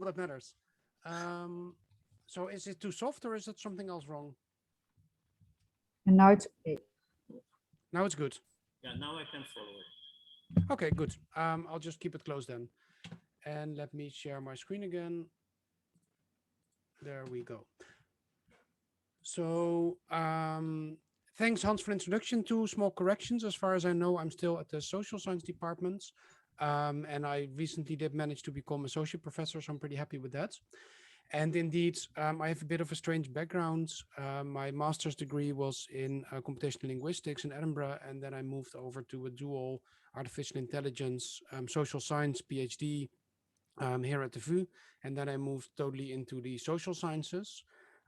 Well, that matters. So is it too soft or is it something else wrong? And now it's okay. Now it's good. Yeah, now I can follow it. Okay, good. I'll just keep it closed then. And let me share my screen again. There we go. So thanks, Hans, for introduction. Two small corrections. As far as I know, I'm still at the social science department. And I recently did manage to become associate professor, so I'm pretty happy with that. And indeed, I have a bit of a strange background. My master's degree was in computational linguistics in Edinburgh, and then I moved over to a dual artificial intelligence, social science PhD here at the VU, and then I moved totally into the social sciences.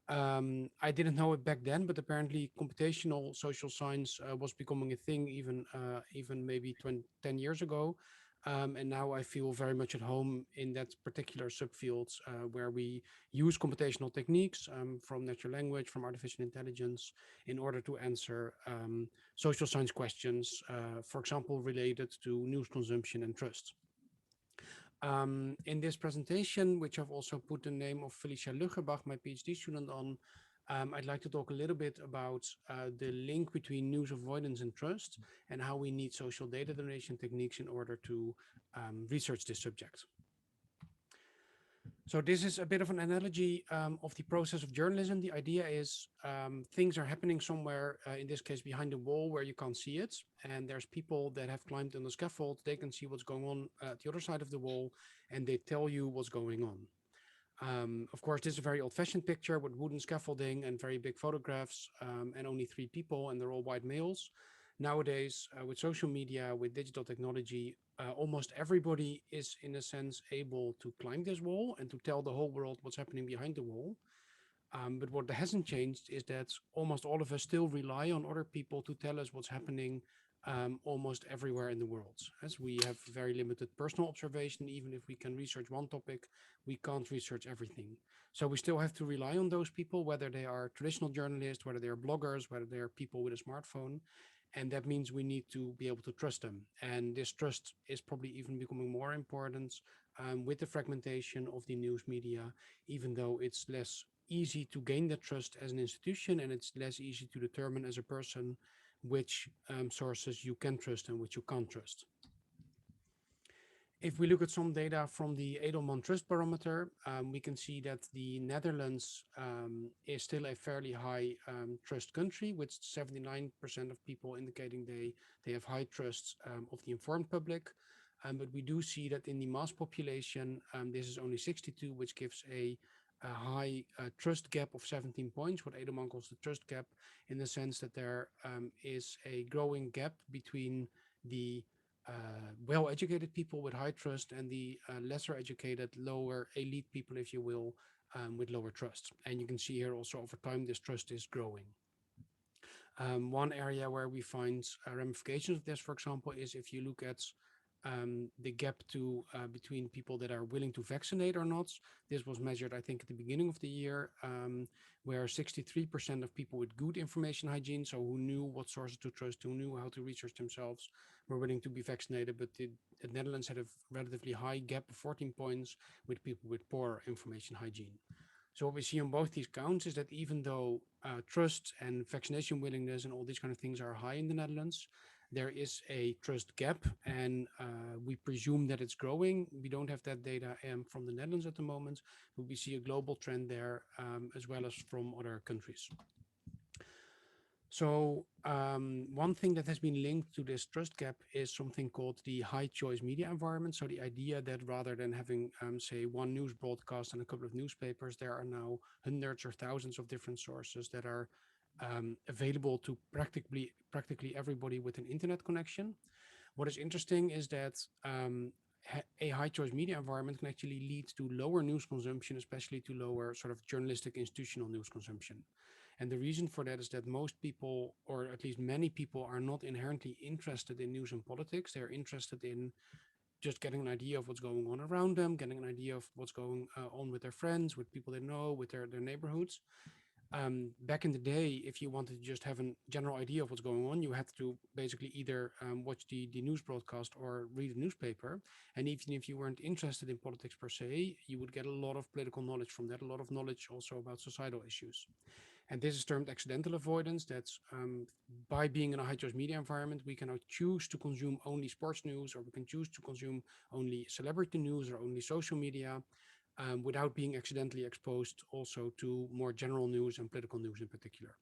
I didn't know it back then, but apparently computational social science was becoming a thing even maybe 10 years ago. And now I feel very much at home in that particular subfield where we use computational techniques from natural language, from artificial intelligence, in order to answer social science questions, for example, related to news consumption and trust. In this presentation, which I've also put the name of Felicia Luggebach, my PhD student, on, I'd like to talk a little bit about the link between news avoidance and trust and how we need social data generation techniques in order to research this subject. So this is a bit of an analogy of the process of journalism. The idea is things are happening somewhere, in this case behind the wall where you can't see it. And there's people that have climbed on the scaffold. They can see what's going on at the other side of the wall and they tell you what's going on. Of course, this is a very old-fashioned picture with wooden scaffolding and very big photographs and only 3 people and they're all white males. Nowadays, with social media, with digital technology, almost everybody is in a sense able to climb this wall and to tell the whole world what's happening behind the wall. But what hasn't changed is that almost all of us still rely on other people to tell us what's happening almost everywhere in the world. As we have very limited personal observation, even if we can research one topic, we can't research everything. So we still have to rely on those people, whether they are traditional journalists, whether they are bloggers, whether they are people with a smartphone. And that means we need to be able to trust them. And this trust is probably even becoming more important with the fragmentation of the news media, even though it's less easy to gain that trust as an institution and it's less easy to determine as a person which sources you can trust and which you can't trust. If we look at some data from the Edelman Trust Barometer, we can see that the Netherlands is still a fairly high trust country, with 79% of people indicating they have high trust of the informed public. But we do see that in the mass population, this is only 62, which gives a high trust gap of 17 points, what Edelman calls the trust gap, in the sense that there is a growing gap between the well-educated people with high trust and the lesser educated, lower elite people, if you will, with lower trust. And you can see here also over time, this trust is growing. One area where we find ramifications of this, for example, is if you look at the gap between people that are willing to vaccinate or not. This was measured, I think, at the beginning of the year, where 63% of people with good information hygiene, so who knew what sources to trust, who knew how to research themselves, were willing to be vaccinated. But the Netherlands had a relatively high gap of 14 points with people with poor information hygiene. So what we see on both these counts is that even though trust and vaccination willingness and all these kind of things are high in the Netherlands, there is a trust gap, and we presume that it's growing. We don't have that data from the Netherlands at the moment, but we see a global trend there as well as from other countries. So one thing that has been linked to this trust gap is something called the high choice media environment. So the idea that rather than having, say, one news broadcast and a couple of newspapers, there are now hundreds or thousands of different sources that are available to practically everybody with an internet connection. What is interesting is that a high choice media environment can actually lead to lower news consumption, especially to lower sort of journalistic institutional news consumption. And the reason for that is that most people, or at least many people, are not inherently interested in news and politics. They're interested in just getting an idea of what's going on around them, getting an idea of what's going on with their friends, with people they know, with their neighborhoods. Back in the day, if you wanted to just have a general idea of what's going on, you had to basically either watch the news broadcast or read a newspaper. And even if you weren't interested in politics per se, you would get a lot of political knowledge from that, a lot of knowledge also about societal issues. And this is termed accidental avoidance. That's by being in a high trust media environment, we can now choose to consume only sports news, or we can choose to consume only celebrity news or only social media, without being accidentally exposed also to more general news and political news in particular.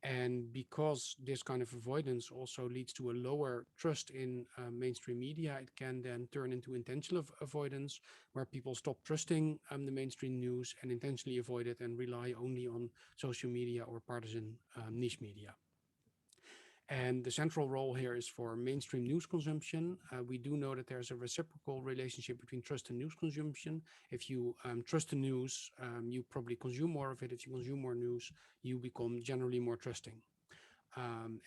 And because this kind of avoidance also leads to a lower trust in mainstream media, it can then turn into intentional avoidance, where people stop trusting the mainstream news and intentionally avoid it and rely only on social media or partisan niche media. And the central role here is for mainstream news consumption. We do know that there's a reciprocal relationship between trust and news consumption. If you trust the news, you probably consume more of it. If you consume more news, you become generally more trusting.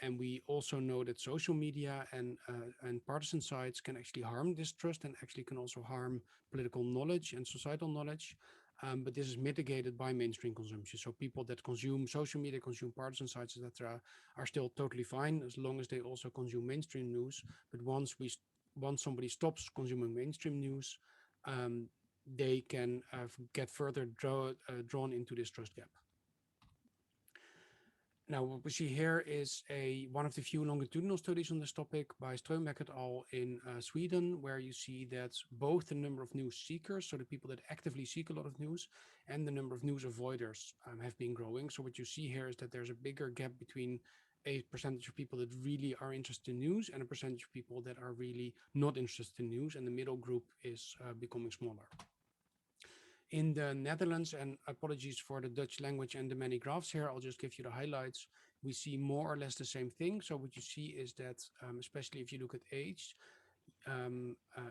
And we also know that social media and partisan sites can actually harm this trust and actually can also harm political knowledge and societal knowledge. But this is mitigated by mainstream consumption. So people that consume social media, consume partisan sites, etc., are still totally fine as long as they also consume mainstream news. But once somebody stops consuming mainstream news, they can get further drawn into this trust gap. Now, what we see here is one of the few longitudinal studies on this topic by Strömbeck et al. In Sweden, where you see that both the number of news seekers, so the people that actively seek a lot of news, and the number of news avoiders have been growing. So what you see here is that there's a bigger gap between a percentage of people that really are interested in news and a percentage of people that are really not interested in news, and the middle group is becoming smaller. In the Netherlands, and apologies for the Dutch language and the many graphs here, I'll just give you the highlights. We see more or less the same thing. So what you see is that, especially if you look at age,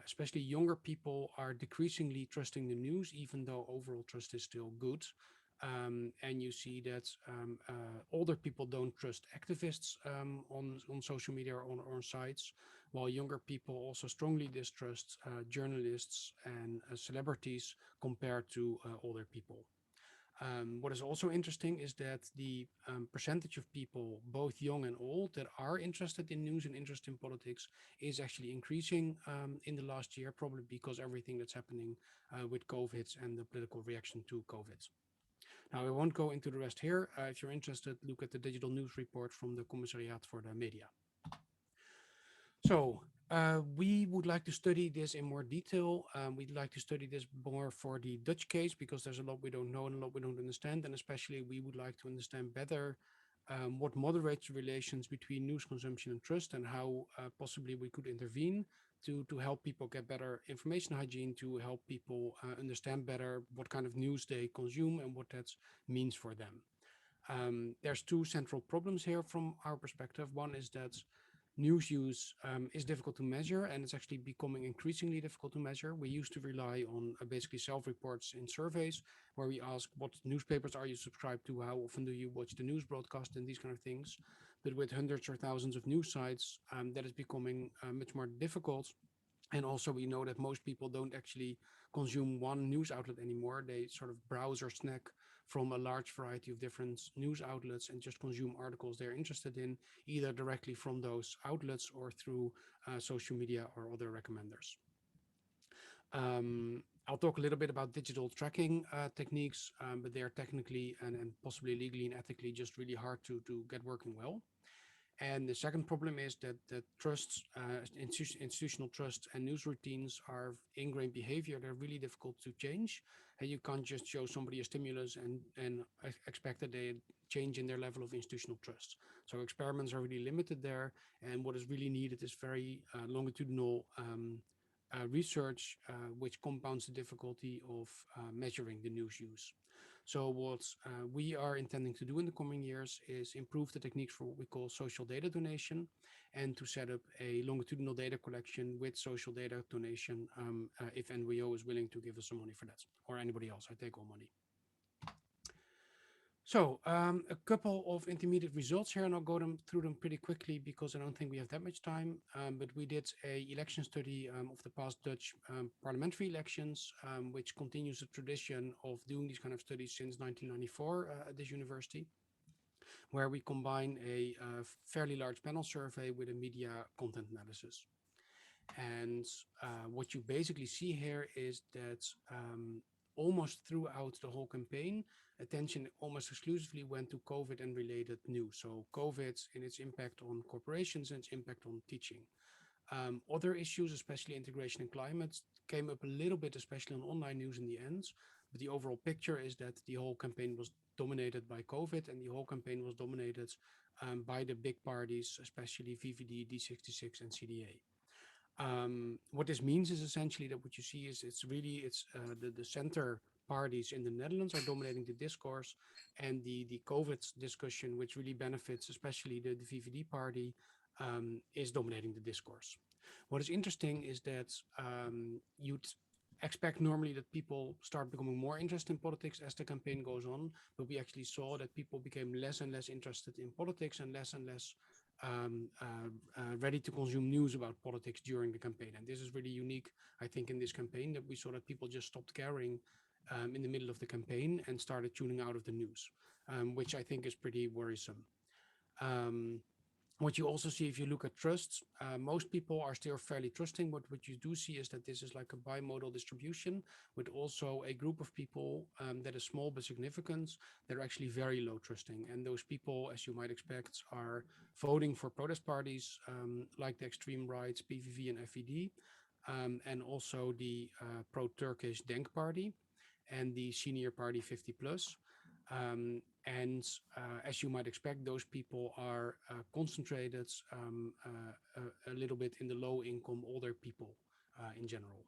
especially younger people are decreasingly trusting the news, even though overall trust is still good. And you see that older people don't trust activists on social media or on sites, while younger people also strongly distrust journalists and celebrities compared to older people. What is also interesting is that the percentage of people, both young and old, that are interested in news and interested in politics is actually increasing in the last year, probably because everything that's happening with COVID and the political reaction to COVID. Now, I won't go into the rest here. If you're interested, look at the digital news report from the Commissariat for the Media. So we would like to study this in more detail. We'd like to study this more for the Dutch case because there's a lot we don't know and a lot we don't understand. And especially we would like to understand better what moderates the relations between news consumption and trust, and how possibly we could intervene to help people get better information hygiene, to help people understand better what kind of news they consume and what that means for them. There's two central problems here from our perspective. One is that news use is difficult to measure, and it's actually becoming increasingly difficult to measure. We used to rely on basically self-reports in surveys where we ask what newspapers are you subscribed to, how often do you watch the news broadcast, and these kind of things. But with hundreds or thousands of news sites, that is becoming much more difficult. And also we know that most people don't actually consume one news outlet anymore. They sort of browse or snack from a large variety of different news outlets and just consume articles they're interested in, either directly from those outlets or through social media or other recommenders. I'll talk a little bit about digital tracking techniques, but they are technically and possibly legally and ethically just really hard to get working well. And the second problem is that trust, institutional trust and news routines are ingrained behavior. They're really difficult to change. And you can't just show somebody a stimulus and expect that they change in their level of institutional trust. So experiments are really limited there. And what is really needed is very longitudinal research, which compounds the difficulty of measuring the news use. So what we are intending to do in the coming years is improve the techniques for what we call social data donation, and to set up a longitudinal data collection with social data donation if NWO is willing to give us some money for that, or anybody else. I take all money. So a couple of intermediate results here, and I'll go through them pretty quickly because I don't think we have that much time. But we did a election study of the past Dutch parliamentary elections, which continues the tradition of doing these kind of studies since 1994 at this university, where we combine a fairly large panel survey with a media content analysis. And what you basically see here is that almost throughout the whole campaign, attention almost exclusively went to COVID and related news. So COVID and its impact on corporations and its impact on teaching. Other issues, especially integration and climate, came up a little bit, especially on online news in the end. But the overall picture is that the whole campaign was dominated by COVID, and the whole campaign was dominated by the big parties, especially VVD, D66, and CDA. What this means is essentially that what you see is the center parties in the Netherlands are dominating the discourse, and the COVID discussion, which really benefits especially the VVD party, is dominating the discourse. What is interesting is that you'd expect normally that people start becoming more interested in politics as the campaign goes on, but we actually saw that people became less and less interested in politics and less ready to consume news about politics during the campaign. And this is really unique, I think, in this campaign, that we saw that people just stopped caring in the middle of the campaign and started tuning out of the news, which I think is pretty worrisome. Um, what you also see if you look at trusts, most people are still fairly trusting, but what you do see is that this is like a bimodal distribution with also a group of people that is small but significant. They're actually very low trusting. And those people, as you might expect, are voting for protest parties like the extreme rights, PVV and FED, and also the pro-Turkish Denk party and the senior party 50 plus. And as you might expect, those people are concentrated a little bit in the low income older people in general.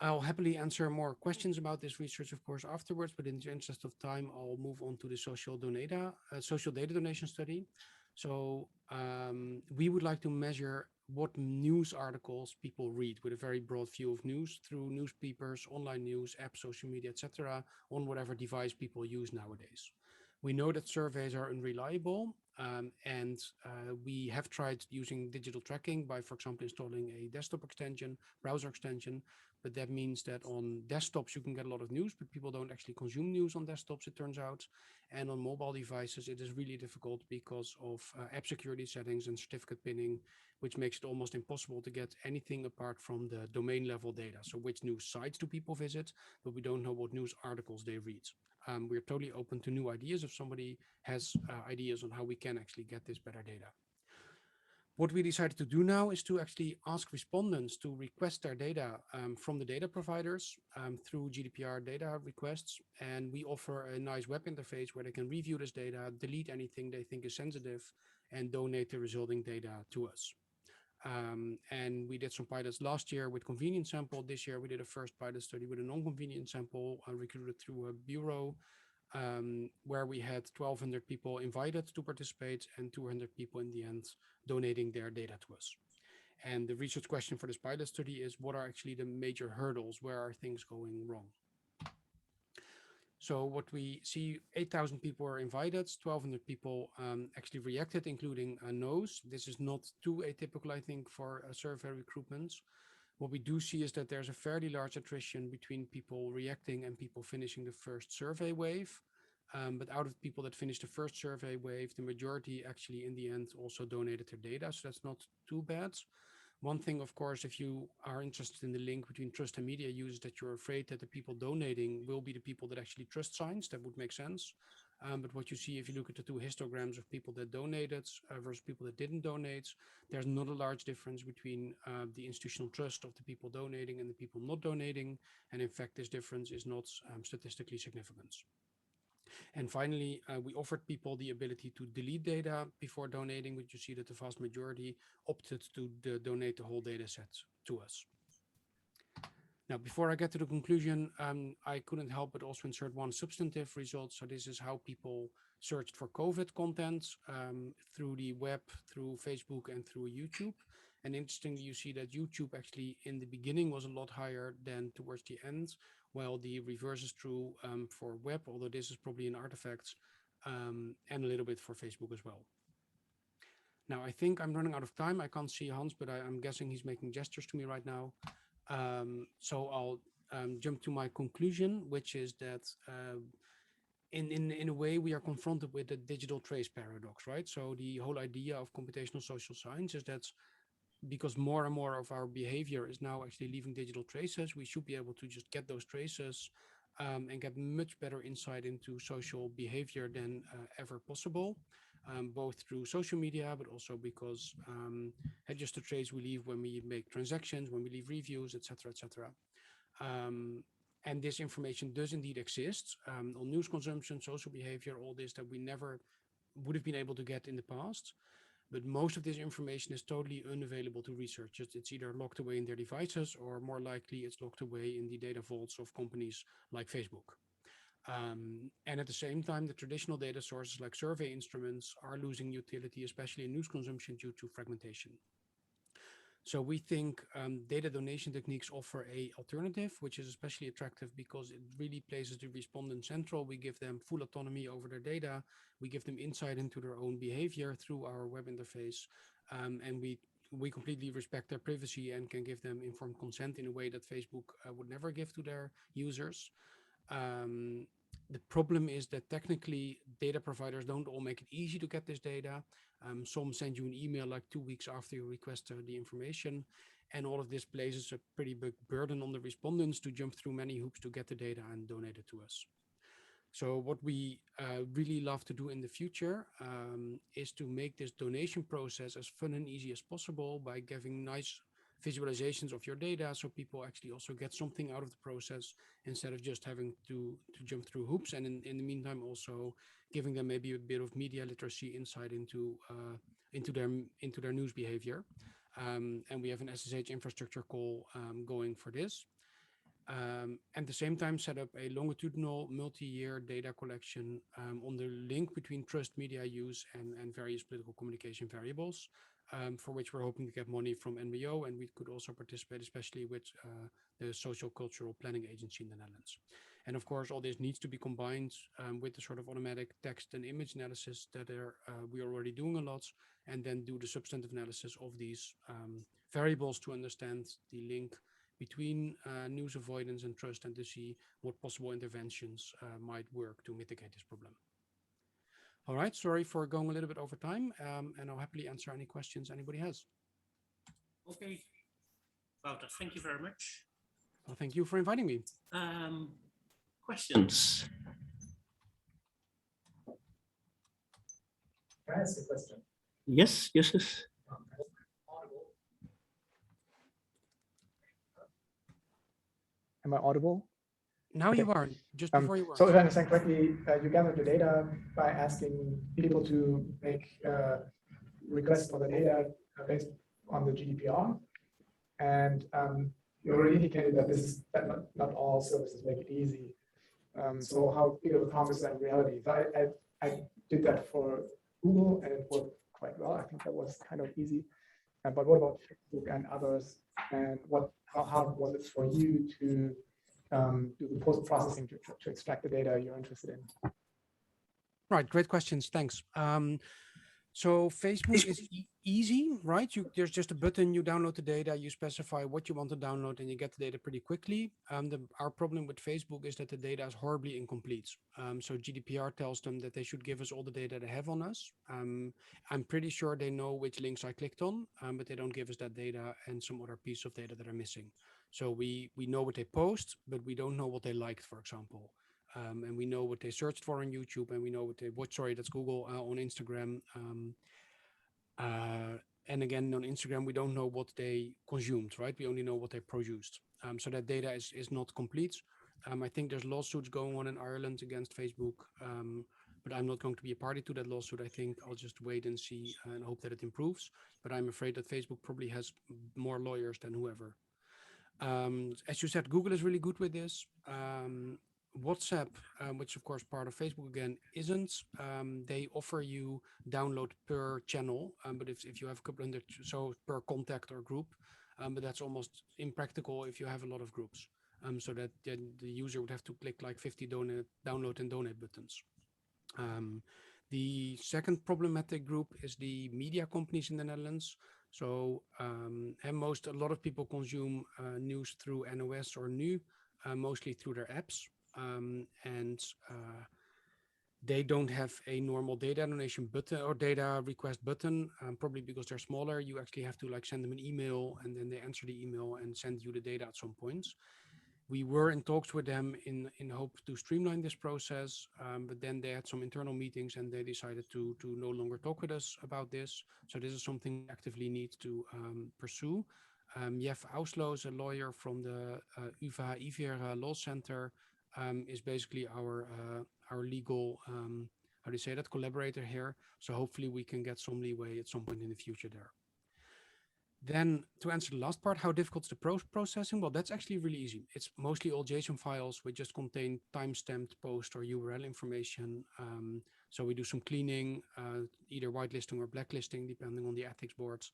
I'll happily answer more questions about this research, of course, afterwards, but in the interest of time, I'll move on to the social data donation study. So we would like to measure what news articles people read with a very broad view of news through newspapers, online news, apps, social media, etc., on whatever device people use nowadays. We know that surveys are unreliable, and we have tried using digital tracking by, for example, installing a desktop extension, browser extension, but that means that on desktops you can get a lot of news, but people don't actually consume news on desktops, it turns out. And on mobile devices, it is really difficult because of app security settings and certificate pinning, which makes it almost impossible to get anything apart from the domain level data. So which news sites do people visit, but we don't know what news articles they read. We're totally open to new ideas if somebody has ideas on how we can actually get this better data. What we decided to do now is to actually ask respondents to request their data from the data providers through GDPR data requests. And we offer a nice web interface where they can review this data, delete anything they think is sensitive, and donate the resulting data to us. And we did some pilots last year with convenience sample. This year we did a first pilot study with a non-convenience sample recruited through a bureau, where we had 1,200 people invited to participate and 200 people in the end donating their data to us. And the research question for this pilot study is, what are actually the major hurdles? Where are things going wrong? So what we see, 8,000 people are invited, 1,200 people actually reacted, including no's. This is not too atypical, I think, for survey recruitments. What we do see is that there's a fairly large attrition between people reacting and people finishing the first survey wave. But out of people that finished the first survey wave, the majority actually in the end also donated their data. So that's not too bad. One thing, of course, if you are interested in the link between trust and media use, that you're afraid that the people donating will be the people that actually trust signs. That would make sense. But what you see if you look at the two histograms of people that donated versus people that didn't donate, there's not a large difference between the institutional trust of the people donating and the people not donating. And in fact, this difference is not statistically significant. And finally, we offered people the ability to delete data before donating, but you see that the vast majority opted to donate the whole data set to us. Now, before I get to the conclusion, I couldn't help but also insert one substantive result. So this is how people searched for COVID content through the web, through Facebook, and through YouTube. And interestingly, you see that YouTube actually in the beginning was a lot higher than towards the end, while the reverse is true for web, although this is probably an artifact, and a little bit for Facebook as well. Now, I think I'm running out of time. I can't see Hans, but I'm guessing he's making gestures to me right now. So I'll jump to my conclusion, which is that in a way we are confronted with the digital trace paradox, right? So the whole idea of computational social science is that because more and more of our behavior is now actually leaving digital traces, we should be able to just get those traces and get much better insight into social behavior than ever possible, both through social media, but also because just the trace we leave when we make transactions, when we leave reviews, etc., etc. And this information does indeed exist on news consumption, social behavior, all this that we never would have been able to get in the past. But most of this information is totally unavailable to researchers. It's either locked away in their devices, or more likely it's locked away in the data vaults of companies like Facebook. And at the same time, the traditional data sources like survey instruments are losing utility, especially in news consumption due to fragmentation. So we think data donation techniques offer a alternative, which is especially attractive because it really places the respondent central. We give them full autonomy over their data. We give them insight into their own behavior through our web interface. And we completely respect their privacy and can give them informed consent in a way that Facebook would never give to their users. The problem is that technically data providers don't all make it easy to get this data. Some send you an email like 2 weeks after you request the information, and all of this places a pretty big burden on the respondents to jump through many hoops to get the data and donate it to us. So what we really love to do in the future is to make this donation process as fun and easy as possible by giving nice visualizations of your data, so people actually also get something out of the process instead of just having to jump through hoops. And in the meantime, also giving them maybe a bit of media literacy insight into their news behavior. And we have an SSH infrastructure call going for this. At the same time, set up a longitudinal multi-year data collection on the link between trust media use and various political communication variables, for which we're hoping to get money from NBO, and we could also participate, especially with the Social Cultural Planning Agency in the Netherlands. And of course, all this needs to be combined with the sort of automatic text and image analysis that we are already doing a lot, and then do the substantive analysis of these variables to understand the link between news avoidance and trust, and to see what possible interventions might work to mitigate this problem. All right, sorry for going a little bit over time, and I'll happily answer any questions anybody has. Okay, Wouter, thank you very much. Well, thank you for inviting me. Questions? Can I ask a question? Yes, yes, yes. Am I audible? Now Okay. you are, just before you were. So if I understand correctly, you gather the data by asking people to make requests for the data based on the GDPR. And you already indicated that that not all services make it easy. So how big of a problem is that in reality? So I did that for Google and it worked quite well. I think that was kind of easy. But what about Facebook and others? And how hard was it for you to do the post-processing to extract the data you're interested in? Right, great questions, thanks. So Facebook is easy, right? There's just a button, you download the data, you specify what you want to download, and you get the data pretty quickly. Our problem with Facebook is that the data is horribly incomplete. So GDPR tells them that they should give us all the data they have on us. I'm pretty sure they know which links I clicked on, but they don't give us that data and some other piece of data that are missing. So we know what they post, but we don't know what they liked, for example. And we know what they searched for on YouTube, and we know what they watched, sorry, that's Google, on Instagram. And again, on Instagram, we don't know what they consumed, right? We only know what they produced. So that data is not complete. I think there's lawsuits going on in Ireland against Facebook, but I'm not going to be a party to that lawsuit. I think I'll just wait and see and hope that it improves. But I'm afraid that Facebook probably has more lawyers than whoever. As you said, Google is really good with this. WhatsApp, which of course part of Facebook again isn't. They offer you download per channel, but if you have a couple hundred, so per contact or group, but that's almost impractical if you have a lot of groups. So that then the user would have to click like 50 download and donate buttons. The second problematic group is the media companies in the Netherlands. So a lot of people consume news through NOS or Nu, mostly through their apps. And they don't have a normal data donation button or data request button, probably because they're smaller. You actually have to like send them an email and then they answer the email and send you the data at some points. We were in talks with them in hope to streamline this process, but then they had some internal meetings and they decided to no longer talk with us about this. So this is something we actively need to pursue. Jeff Auslo is a lawyer from the UvA IVR Law Center, is basically our legal, how do you say that, collaborator here. So hopefully we can get some leeway at some point in the future there. Then to answer the last part, how difficult is the processing? Well, that's actually really easy. It's mostly all JSON files which just contain timestamped post or URL information. So we do some cleaning, either whitelisting or blacklisting, depending on the ethics boards,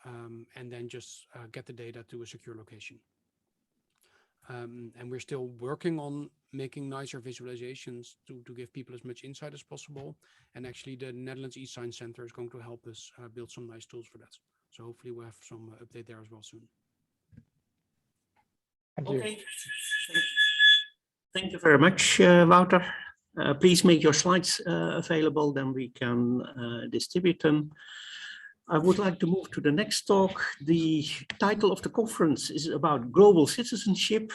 and then just get the data to a secure location. And we're still working on making nicer visualizations to give people as much insight as possible. And actually the Netherlands eSign Center is going to help us build some nice tools for that. So hopefully we'll have some update there as well soon. Thank you. Okay. Thank you very much, Wouter. Please make your slides available, then we can distribute them. I would like to move to the next talk. The title of the conference is about global citizenship,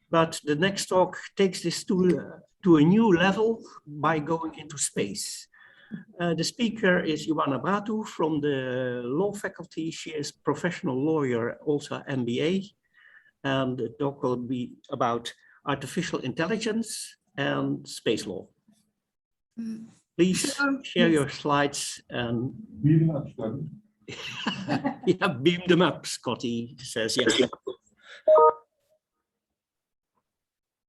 but the next talk takes this to a new level by going into space. The speaker is Ioana Bratu from the law faculty. She is professional lawyer, also MBA, and the talk will be about artificial intelligence and space law. Please share your slides and beam them up, yeah, beam them up, Scotty says, yes.